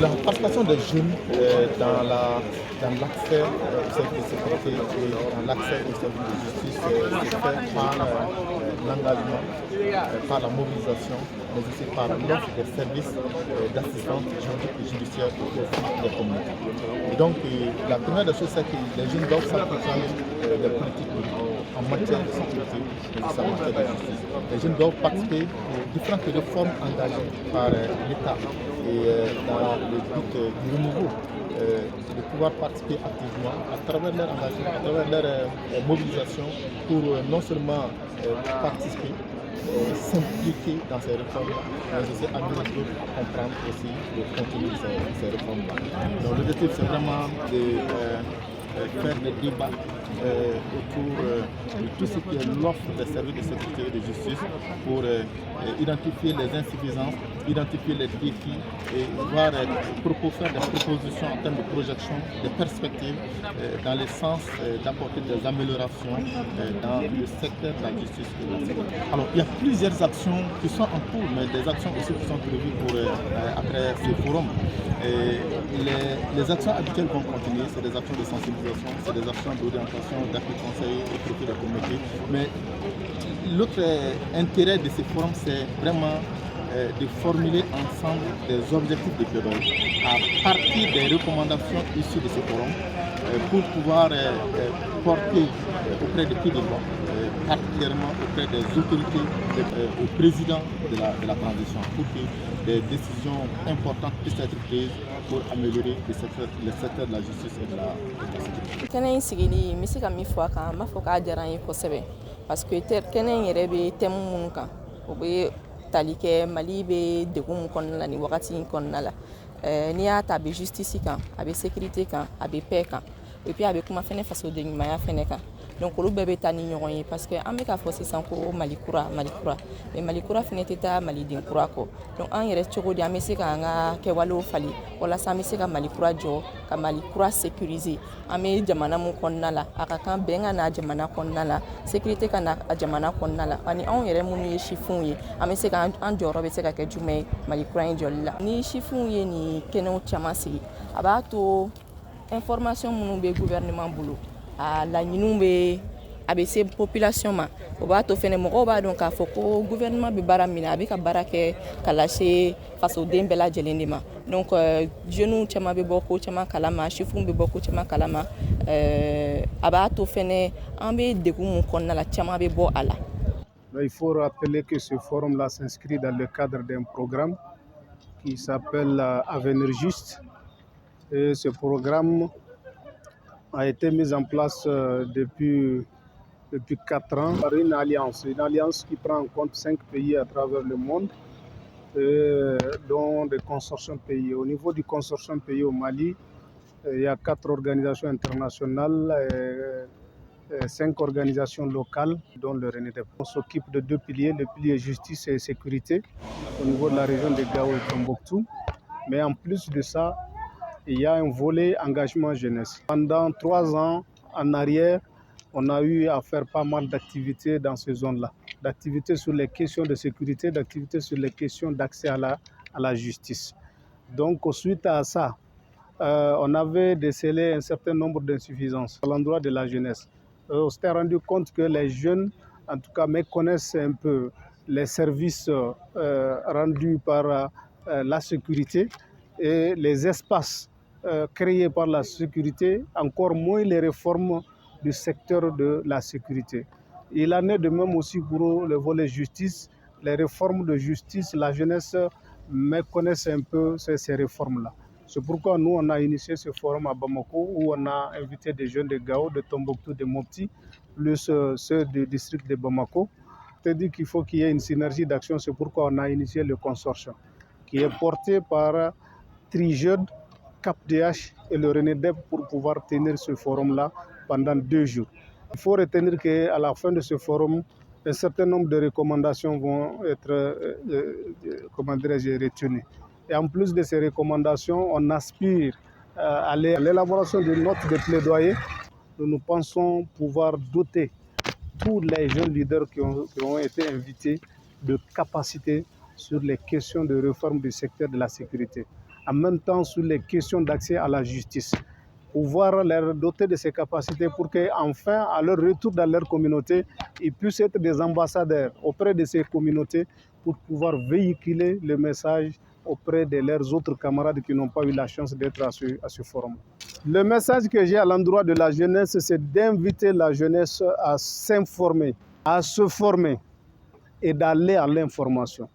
La participation des jeunes dans l'accès aux services de sécurité et dans l'accès aux services de justice se fait par l'engagement, par la mobilisation, mais aussi par l'offre des services d'assistance juridique et judiciaire au profit des communautés. Et donc, la première des choses, c'est que les jeunes doivent s'approprier des politiques publiques en matière de sécurité et aussi en matière de justice. Les jeunes doivent participer aux différentes réformes engagées par l'État et dans le but du renouveau, de pouvoir participer activement à travers leur engagement, à travers leur mobilisation pour non seulement participer, s'impliquer dans ces réformes-là, mais aussi amener les autres à comprendre aussi le contenu de ces réformes-là. Donc l'objectif c'est vraiment de faire des débats autour de tout ce qui est l'offre des services de sécurité et de justice pour identifier les insuffisances, identifier les défis et voir faire des propositions en termes de projection, de perspectives dans le sens d'apporter des améliorations dans le secteur de la justice et de la sécurité. Alors il y a plusieurs actions qui sont en cours, mais des actions aussi qui sont prévues pour après ce forum. Les actions habituelles vont continuer, c'est des actions de sensibilisation, c'est des actions d'orientation, d'appui conseil au profit de la communauté. Mais l'autre intérêt de ce forum, c'est vraiment de formuler ensemble des objectifs de plaidoyer à partir des recommandations issues de ce forum pour pouvoir porter auprès des pays de loi, particulièrement auprès des autorités, au président de la transition, pour que des décisions importantes puissent être prises pour améliorer le secteur de la justice et de la sécurité. Kɛnɛ in sigili n bɛ se ka min fɔ a kan n b'a fɔ k'a diyara n ye kosɛbɛ parce que kɛnɛ in yɛrɛ bɛ thème minnu kan o bɛ tali kɛ Mali bɛ degun min kɔnɔna la nin wagati in kɔnɔna la n'i y'a ta a bɛ justice kan a bɛ sécurité kan a bɛ paix kan et puis a bɛ kuma fɛnɛ fasoden ɲumanya fɛnɛ kan donc olu bɛɛ bɛ taa ni ɲɔgɔn ye parce que an bɛ k'a fɔ sisan ko Mali kura mais Mali kura fɛnɛ tɛ taa Maliden kura kɔ donc an yɛrɛ cogo di an bɛ se k'an ka kɛwalew falen walasa an bɛ se ka Mali kura jɔ ka Mali kura sécuriser an bɛ jamana min kɔnɔna la a ka kan bɛn ka na jamana kɔnɔna la sécurité ka na jamana kɔnɔna la ani anw yɛrɛ minnu ye sifinw ye an bɛ se ka an jɔyɔrɔ bɛ se ka kɛ jumɛn ye Mali kura in jɔli la ni sifinw ye nin kɛnɛw caman sigi a b'a to information minnu bɛ gouvernement bolo a laɲiniw bɛ a bɛ se population ma o b'a to fɛnɛ mɔgɔw b'a dɔn k'a fɔ ko gouvernement bɛ baara min na a bɛ ka baara kɛ ka lase fasoden bɛɛ lajɛlen de ma donc jeunes caman bɛ bɔ ko caman kalama sifinw bɛ bɔ ko caman kalama a b'a to fɛnɛ an bɛ degun mun kɔnɔna la caman bɛ bɔ a la. Il faut rappeler que ce forum-là s'inscrit dans le cadre d'un programme qui s'appelle Avenir Juste. Et ce programme a été mis en place depuis 4 ans par une alliance qui prend en compte 5 pays à travers le monde, dont des consortiums pays. Au niveau du consortium pays au Mali, il y a 4 organisations internationales, 5 organisations locales, dont le RENEDEP. On s'occupe de 2 piliers, le pilier justice et sécurité au niveau de la région de Gao et Tombouctou. Mais en plus de ça, il y a un volet engagement jeunesse. Pendant 3 ans en arrière, on a eu à faire pas mal d'activités dans ces zones-là, d'activités sur les questions de sécurité, d'activités sur les questions d'accès à la justice. Donc, suite à ça, on avait décelé un certain nombre d'insuffisances à l'endroit de la jeunesse. On s'était rendu compte que les jeunes, en tout cas, méconnaissent un peu les services rendus par la sécurité et les espaces créés par la sécurité, encore moins les réformes du secteur de la sécurité. Il en est de même aussi pour le volet justice. Les réformes de justice, la jeunesse méconnaissent un peu ces réformes-là. C'est pourquoi nous, on a initié ce forum à Bamako où on a invité des jeunes de Gao, de Tombouctou, de Mopti, plus ceux du district de Bamako. C'est-à-dire qu'il faut qu'il y ait une synergie d'action. C'est pourquoi on a initié le consortium qui est porté par Trijeud, CAPDH et le RENEDEP pour pouvoir tenir ce forum-là pendant 2 jours. Il faut retenir qu'à la fin de ce forum, un certain nombre de recommandations vont être retenues. Et en plus de ces recommandations, on aspire à l'élaboration d'une note de plaidoyer. Nous pensons pouvoir doter tous les jeunes leaders qui ont été invités de capacités sur les questions de réforme du secteur de la sécurité. en même temps sur les questions d'accès à la justice. Pouvoir les doter de ces capacités pour qu'enfin, à leur retour dans leur communauté, ils puissent être des ambassadeurs auprès de ces communautés pour pouvoir véhiculer le message auprès de leurs autres camarades qui n'ont pas eu la chance d'être à ce forum. Le message que j'ai à l'endroit de la jeunesse, c'est d'inviter la jeunesse à s'informer, à se former et d'aller à l'information.